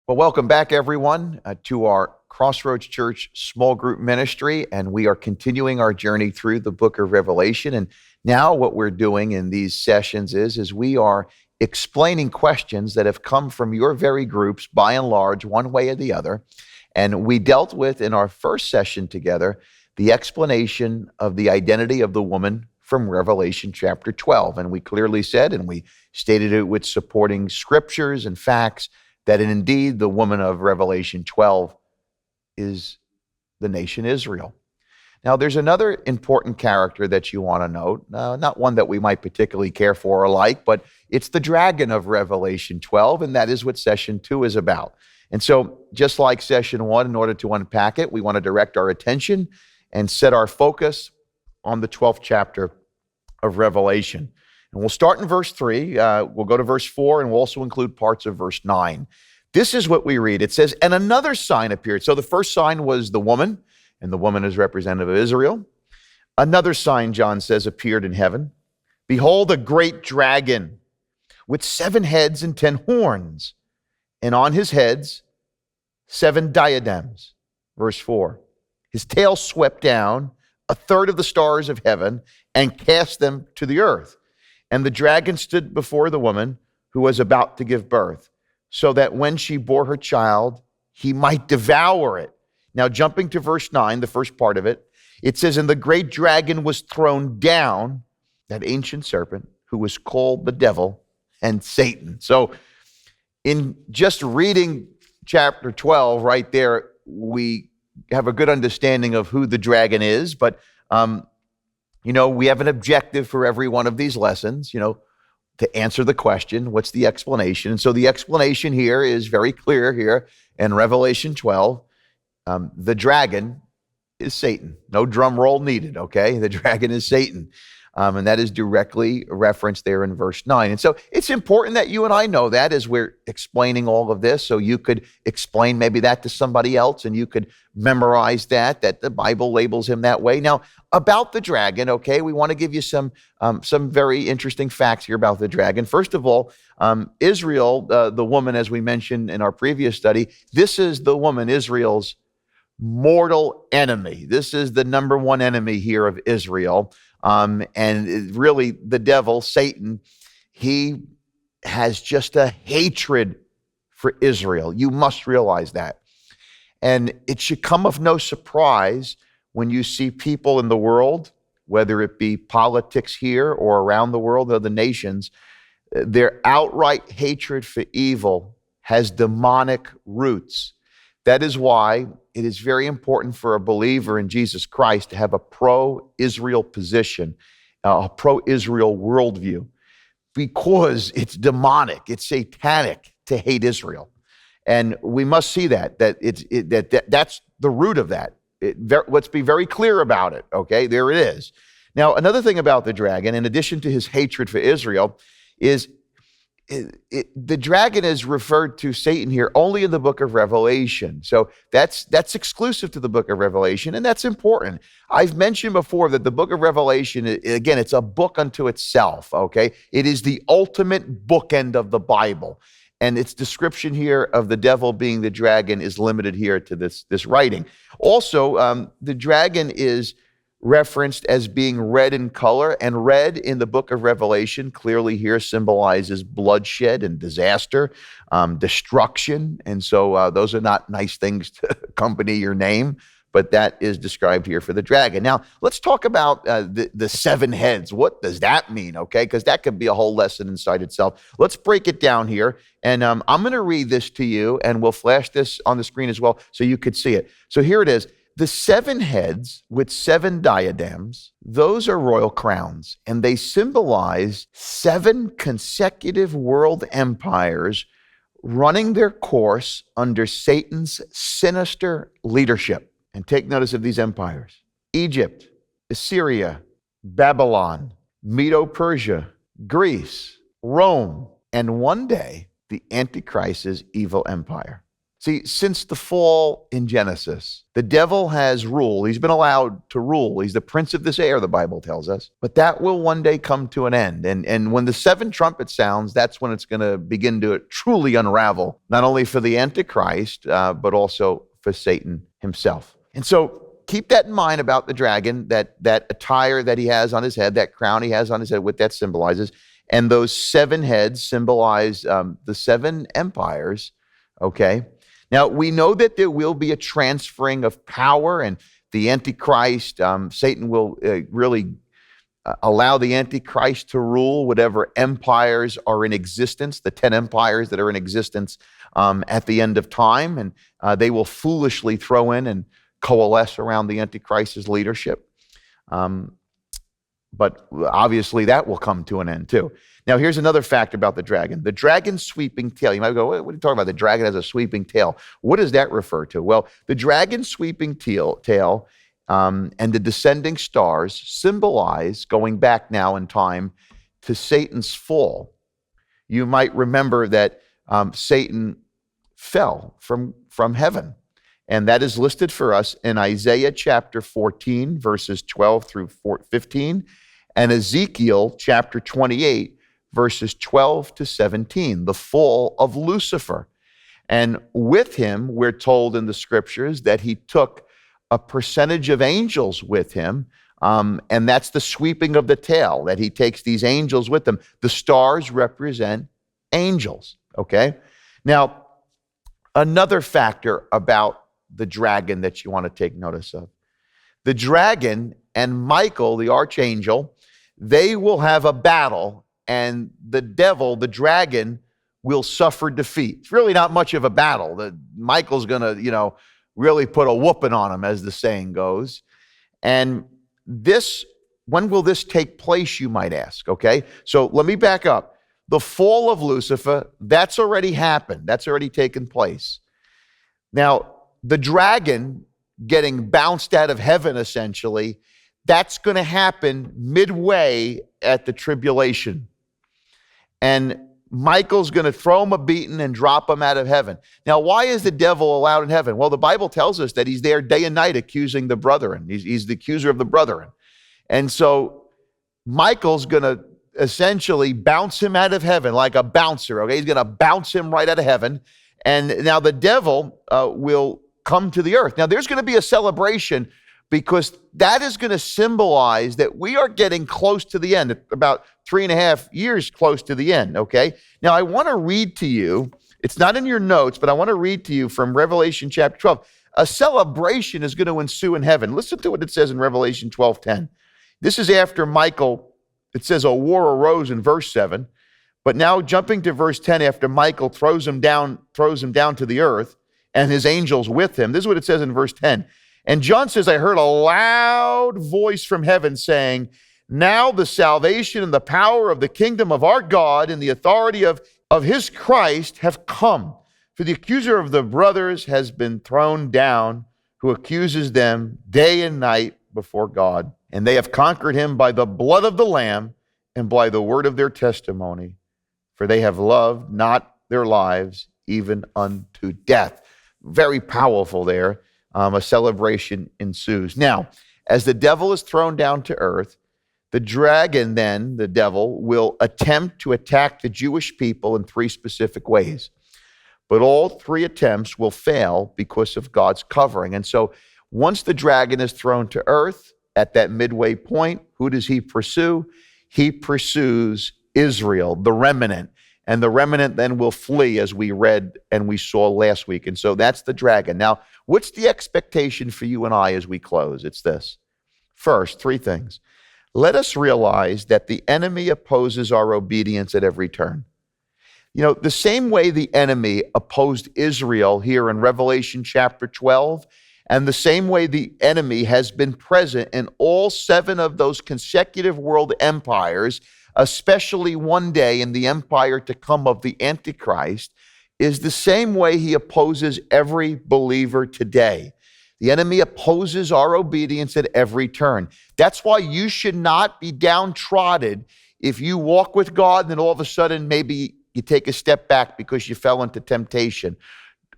Well, welcome back, everyone, to our Crossroads Church small group ministry, and we are continuing our journey through the book of Revelation. And now what we're doing in these sessions is we are explaining questions that have come from your very groups, by and large, one way or the other. And we dealt with, in our first session together, the explanation of the identity of the woman from Revelation chapter 12. And we clearly said, and we stated it with supporting scriptures and facts, that indeed the woman of Revelation 12 is the nation Israel. Now, there's another important character that you want to note, not one that we might particularly care for or like, but it's the dragon of Revelation 12, and that is what session 2 is about. And so, just like session 1, in order to unpack it, we want to direct our attention and set our focus on the 12th chapter of Revelation. And we'll start in verse 3, we'll go to verse 4, and we'll also include parts of verse 9. This is what we read. It says, "And another sign appeared." So the first sign was the woman, and the woman is representative of Israel. Another sign, John says, appeared in heaven. "Behold, a great dragon with 7 heads and 10 horns, and on his heads 7 diadems." Verse 4, "His tail swept down 1/3 of the stars of heaven and cast them to the earth. And the dragon stood before the woman who was about to give birth, so that when she bore her child, he might devour it." Now, jumping to verse 9, the first part of it, it says, "And the great dragon was thrown down, that ancient serpent, who was called the devil and Satan." So in just reading chapter 12 right there, we have a good understanding of who the dragon is, but we have an objective for every one of these lessons, to answer the question, what's the explanation? And so the explanation here is very clear here in Revelation 12. The dragon is Satan. No drum roll needed, okay? The dragon is Satan. And that is directly referenced there in verse 9. And so it's important that you and I know that as we're explaining all of this, so you could explain maybe that to somebody else and you could memorize that the Bible labels him that way. Now, about the dragon, okay, we want to give you some very interesting facts here about the dragon. First of all, Israel, the woman, as we mentioned in our previous study, this is the woman, Israel's mortal enemy. This is the number one enemy here of Israel. And really, the devil, Satan, he has just a hatred for Israel. You must realize that. And it should come of no surprise when you see people in the world, whether it be politics here or around the world or the nations, their outright hatred for evil has demonic roots. That is why it is very important for a believer in Jesus Christ to have a pro-Israel position, a pro-Israel worldview, because it's demonic, it's satanic to hate Israel. And we must see that that's the root of that. Let's be very clear about it, okay? There it is. Now, another thing about the dragon, in addition to his hatred for Israel, is the dragon is referred to, Satan here, only in the book of Revelation. So that's exclusive to the book of Revelation, and that's important. I've mentioned before that the book of Revelation, again, it's a book unto itself, okay? It is the ultimate bookend of the Bible, and its description here of the devil being the dragon is limited here to this writing. Also, the dragon is referenced as being red in color, and red in the book of Revelation clearly here symbolizes bloodshed and disaster, destruction. And so those are not nice things to accompany your name, but that is described here for the dragon. Now, let's talk about the 7 heads. What does that mean, okay? Because that could be a whole lesson inside itself. Let's break it down here, and I'm going to read this to you, and we'll flash this on the screen as well so you could see it. So here it is. The 7 heads with 7 diadems, those are royal crowns, and they symbolize 7 consecutive world empires running their course under Satan's sinister leadership. And take notice of these empires: Egypt, Assyria, Babylon, Medo-Persia, Greece, Rome, and one day, the Antichrist's evil empire. See, since the fall in Genesis, the devil has ruled. He's been allowed to rule. He's the prince of this air, the Bible tells us. But that will one day come to an end. And when the seven trumpet sounds, that's when it's going to begin to truly unravel, not only for the Antichrist, but also for Satan himself. And so keep that in mind about the dragon, that attire that he has on his head, that crown he has on his head, what that symbolizes. And those seven heads symbolize the seven empires, okay? Now, we know that there will be a transferring of power, and the Antichrist, Satan will really allow the Antichrist to rule whatever empires are in existence, the 10 empires that are in existence at the end of time, and they will foolishly throw in and coalesce around the Antichrist's leadership. But obviously that will come to an end too. Now, here's another fact about the dragon. The dragon's sweeping tail. You might go, what are you talking about? The dragon has a sweeping tail. What does that refer to? Well, the dragon's sweeping tail and the descending stars symbolize, going back now in time, to Satan's fall. You might remember that Satan fell from heaven. And that is listed for us in Isaiah chapter 14, verses 12 through 15, and Ezekiel chapter 28, verses 12 to 17, the fall of Lucifer. And with him, we're told in the scriptures that he took a percentage of angels with him, and that's the sweeping of the tail, that he takes these angels with him. The stars represent angels, okay? Now, another factor about the dragon that you want to take notice of. The dragon and Michael, the archangel, they will have a battle, and the devil, the dragon, will suffer defeat. It's really not much of a battle. Michael's going to, really put a whooping on him, as the saying goes. And when will this take place, you might ask, okay? So let me back up. The fall of Lucifer, that's already happened. That's already taken place. Now, the dragon getting bounced out of heaven, essentially, that's going to happen midway at the tribulation. And Michael's going to throw him a beating and drop him out of heaven. Now, why is the devil allowed in heaven? Well, the Bible tells us that he's there day and night accusing the brethren. He's the accuser of the brethren. And so Michael's going to essentially bounce him out of heaven like a bouncer, okay? He's going to bounce him right out of heaven. And now the devil will come to the earth. Now, there's going to be a celebration, because that is going to symbolize that we are getting close to the end, about 3.5 years close to the end, okay? Now, I want to read to you, it's not in your notes, but I want to read to you from Revelation chapter 12. A celebration is going to ensue in heaven. Listen to what it says in Revelation 12:10. This is after Michael, it says a war arose in verse 7, but now jumping to verse 10, after Michael throws him down to the earth and his angels with him. This is what it says in verse 10. And John says, I heard a loud voice from heaven saying, now the salvation and the power of the kingdom of our God and the authority of his Christ have come. For the accuser of the brothers has been thrown down, who accuses them day and night before God. And they have conquered him by the blood of the Lamb and by the word of their testimony. For they have loved not their lives even unto death. Very powerful there. A celebration ensues. Now, as the devil is thrown down to earth, the dragon then, the devil, will attempt to attack the Jewish people in 3 specific ways. But all 3 attempts will fail because of God's covering. And so once the dragon is thrown to earth, at that midway point, who does he pursue? He pursues Israel, the remnant. And the remnant then will flee, as we read and we saw last week. And so that's the dragon. Now, what's the expectation for you and I as we close? It's this. First, 3 things. Let us realize that the enemy opposes our obedience at every turn. The same way the enemy opposed Israel here in Revelation chapter 12, and the same way the enemy has been present in all 7 of those consecutive world empires, especially one day in the empire to come of the Antichrist, is the same way he opposes every believer today. The enemy opposes our obedience at every turn. That's why you should not be downtrodden if you walk with God and then all of a sudden maybe you take a step back because you fell into temptation.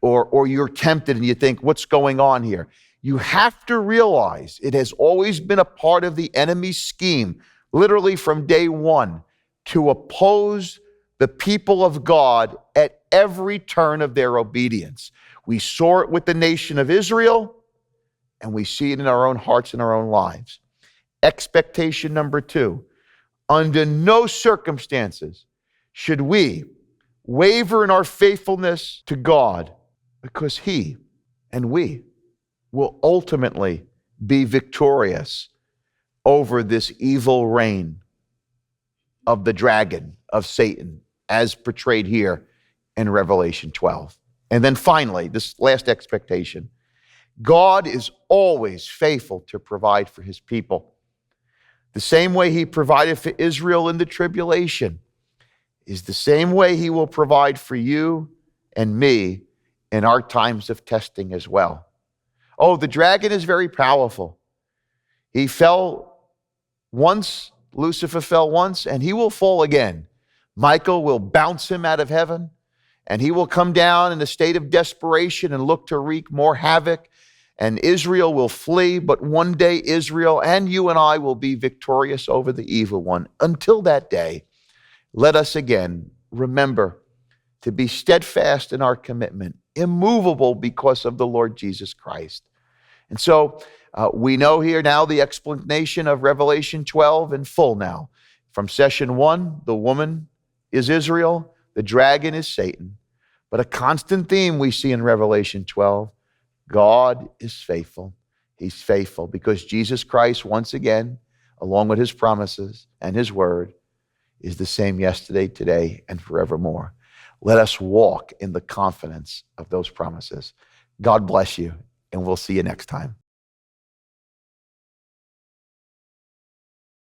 or you're tempted and you think, what's going on here? You have to realize it has always been a part of the enemy's scheme, literally from day one, to oppose the people of God at every turn of their obedience. We saw it with the nation of Israel, and we see it in our own hearts and our own lives. Expectation number 2, under no circumstances should we waver in our faithfulness to God, because He and we will ultimately be victorious over this evil reign of the dragon, of Satan, as portrayed here in Revelation 12. And then finally, this last expectation, God is always faithful to provide for His people. The same way He provided for Israel in the tribulation is the same way He will provide for you and me in our times of testing as well. Oh, the dragon is very powerful. He fell once, Lucifer fell once, and he will fall again. Michael will bounce him out of heaven, and he will come down in a state of desperation and look to wreak more havoc, and Israel will flee, but one day Israel and you and I will be victorious over the evil one. Until that day, let us again remember to be steadfast in our commitment, immovable because of the Lord Jesus Christ. And so we know here now the explanation of Revelation 12 in full now. From session 1, the woman is Israel, the dragon is Satan. But a constant theme we see in Revelation 12, God is faithful. He's faithful because Jesus Christ, once again, along with His promises and His word, is the same yesterday, today, and forevermore. Let us walk in the confidence of those promises. God bless you, and we'll see you next time.